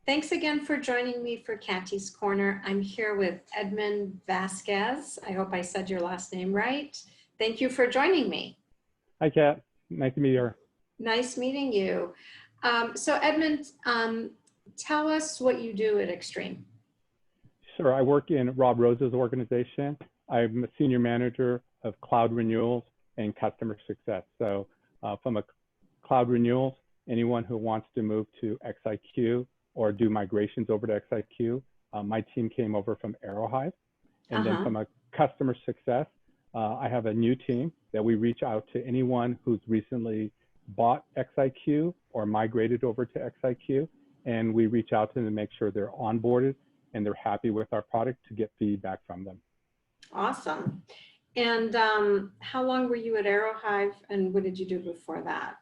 Thanks again for joining me for Katy's Corner. I'm here with Edmund Vasquez. I hope I said your last name right. Thank you for joining me. Hi, Kat. Nice to meet you. Nice meeting you. So Edmund, tell us what you do at Extreme. Sure. I work in Rob Rose's organization. I'm a senior manager of cloud renewals and customer success. So from a cloud renewals, anyone who wants to move to XIQ or do migrations over to XIQ, my team came over from Aerohive. And then from a customer success, I have a new team that we reach out to anyone who's recently bought XIQ or migrated over to XIQ. And we reach out to them to make sure they're onboarded and they're happy with our product to get feedback from them. Awesome. And how long were you at Aerohive and what did you do before that?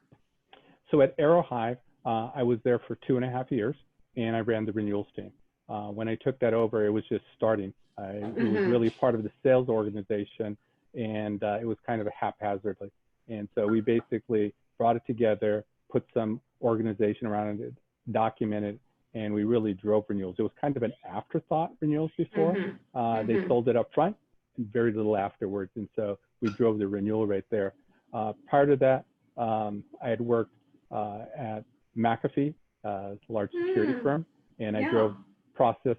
So at Aerohive, I was there for 2.5 years and I ran the renewals team. When I took that over, it was just starting. It was really part of the sales organization and it was kind of a haphazardly. And so we basically brought it together, put some organization around it, documented, and we really drove renewals. It was kind of an afterthought renewals before. They sold it up front and very little afterwards. And so we drove the renewal rate there. Prior to that, I had worked at McAfee, a large security firm, and I drove process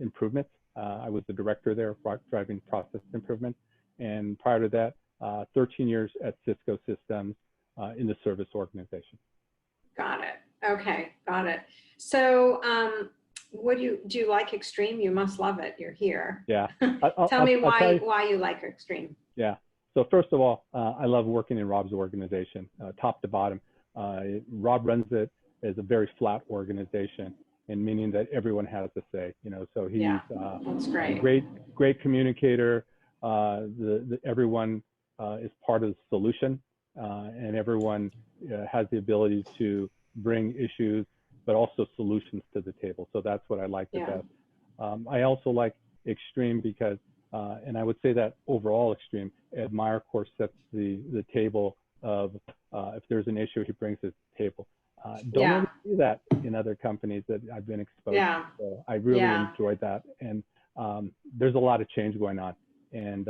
improvements. I was the director there, driving process improvements. And prior to that, 13 years at Cisco Systems in the service organization. Got it. Okay, got it. So what do you like Extreme? You must love it. You're here. Yeah. Tell me why you like Extreme. Yeah. So first of all, I love working in Rob's organization, top to bottom. Rob runs it as a very flat organization, and meaning that everyone has a say. You know, so he's that's great. Great communicator. Everyone is part of the solution, and everyone has the ability to bring issues, but also solutions to the table. So that's what I like the best. I also like Extreme because, and I would say that overall Extreme, Ed Meyercore sets the table of if there's an issue, he brings it to the table. Don't really see that in other companies that I've been exposed to. So I really enjoyed that. And there's a lot of change going on. And,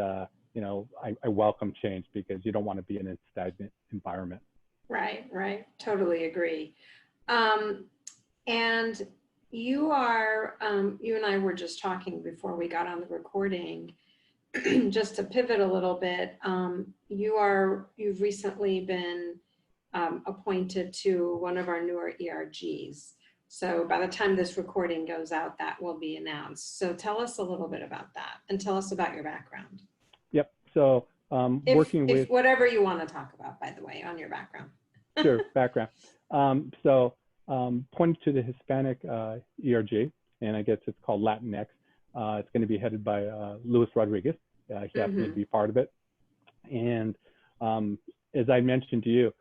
you know, I welcome change because you don't want to be in a stagnant environment. Right. Totally agree. And you and I were just talking before we got on the recording, just to pivot a little bit. You've recently been appointed to one of our newer ERGs. So by the time this recording goes out, that will be announced. So tell us a little bit about that and tell us about your background. Yep. So working with whatever you want to talk about, by the way, on your background. Sure, background. Pointing to the Hispanic ERG, and I guess it's called Latinx. It's going to be headed by Luis Rodriguez. He happened to be part of it. And as I mentioned to you,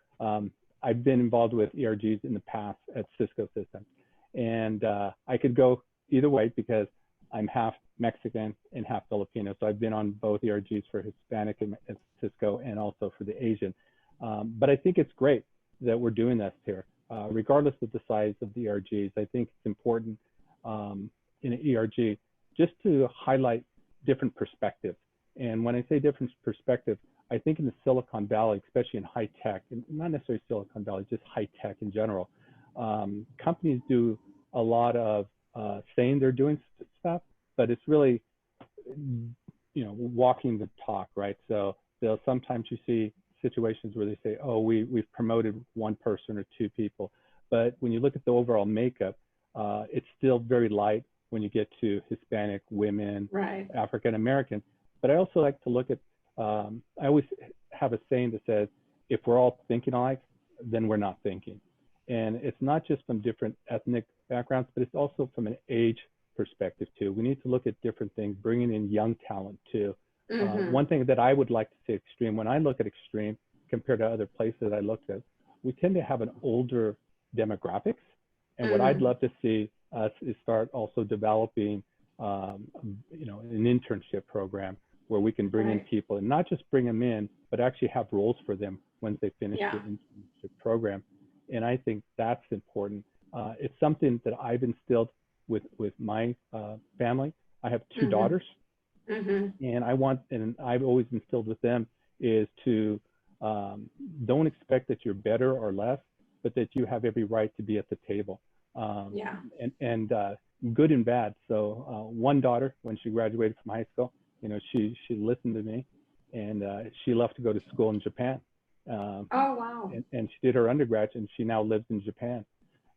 I've been involved with ERGs in the past at Cisco Systems. And I could go either way because I'm half Mexican and half Filipino. So I've been on both ERGs for Hispanic at Cisco and also for the Asian. But I think it's great that we're doing this here. Regardless of the size of the ERGs, I think it's important in an ERG just to highlight different perspectives. And when I say different perspectives, I think in the Silicon Valley, especially in high tech, and not necessarily Silicon Valley, just high tech in general, companies do a lot of saying they're doing stuff, but it's really, you know, walking the talk, right? So sometimes you see situations where they say, oh, we've promoted one person or two people. But when you look at the overall makeup, it's still very light when you get to Hispanic, women, African American. But I also like to look at, I always have a saying that says, if we're all thinking alike, then we're not thinking. And it's not just from different ethnic backgrounds, but it's also from an age perspective too. We need to look at different things, bringing in young talent too. One thing that I would like to see Extreme, when I look at Extreme compared to other places I looked at, we tend to have an older demographics. And what I'd love to see us is start also developing, you know, an internship program where we can bring in people and not just bring them in, but actually have roles for them once they finish the internship program. And I think that's important. It's something that I've instilled with my family. I have two daughters, and I've always instilled with them is to don't expect that you're better or less, but that you have every right to be at the table. And good and bad. So one daughter, when she graduated from high school, she listened to me, and she left to go to school in Japan. Oh, wow. And she did her undergrad, and she now lives in Japan.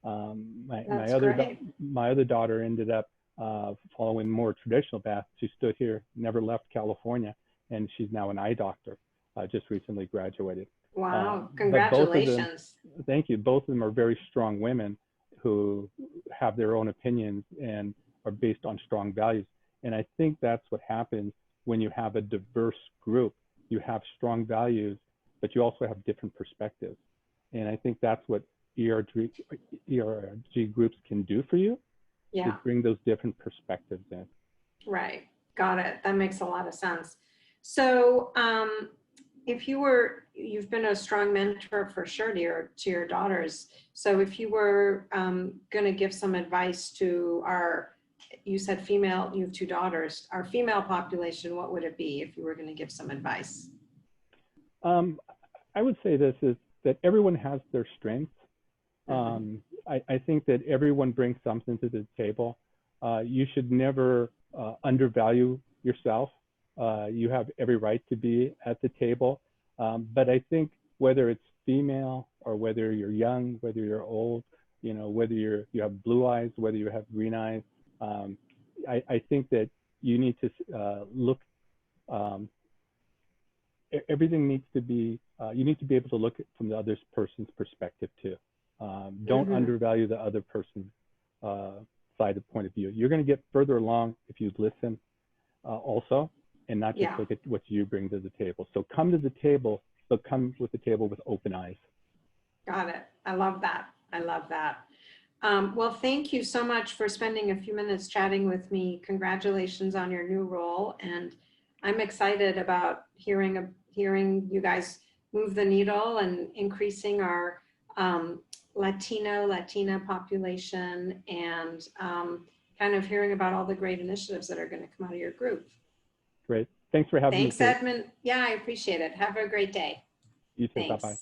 My other daughter ended up following more traditional path. She stood here, never left California, and she's now an eye doctor. Just recently graduated. Wow, congratulations. Thank you. Both of them are very strong women who have their own opinions and are based on strong values. And I think that's what happens when you have a diverse group. You have strong values, but you also have different perspectives. And I think that's what ERG groups can do for you, to bring those different perspectives in. Right, got it. That makes a lot of sense. So you've been a strong mentor for sure to your daughters. So if you were going to give some advice to you said female, you have two daughters, our female population, what would it be if you were going to give some advice? I would say this is that everyone has their strengths. I think that everyone brings something to the table. You should never undervalue yourself. You have every right to be at the table. But I think whether it's female or whether you're young, whether you're old, whether you have blue eyes, whether you have green eyes, I think that you need to look. Everything needs to be. You need to be able to look at from the other person's perspective too. Don't undervalue the other person's side of point of view. You're going to get further along if you listen also, and not just look at what you bring to the table. So come to the table, but come with the table with open eyes. Got it. I love that. I love that. Well, thank you so much for spending a few minutes chatting with me. Congratulations on your new role. And I'm excited about hearing you guys move the needle and increasing our Latina population, and kind of hearing about all the great initiatives that are going to come out of your group. Great. Thanks for having me. Thanks, Edmund. Yeah, I appreciate it. Have a great day. You too. Bye-bye.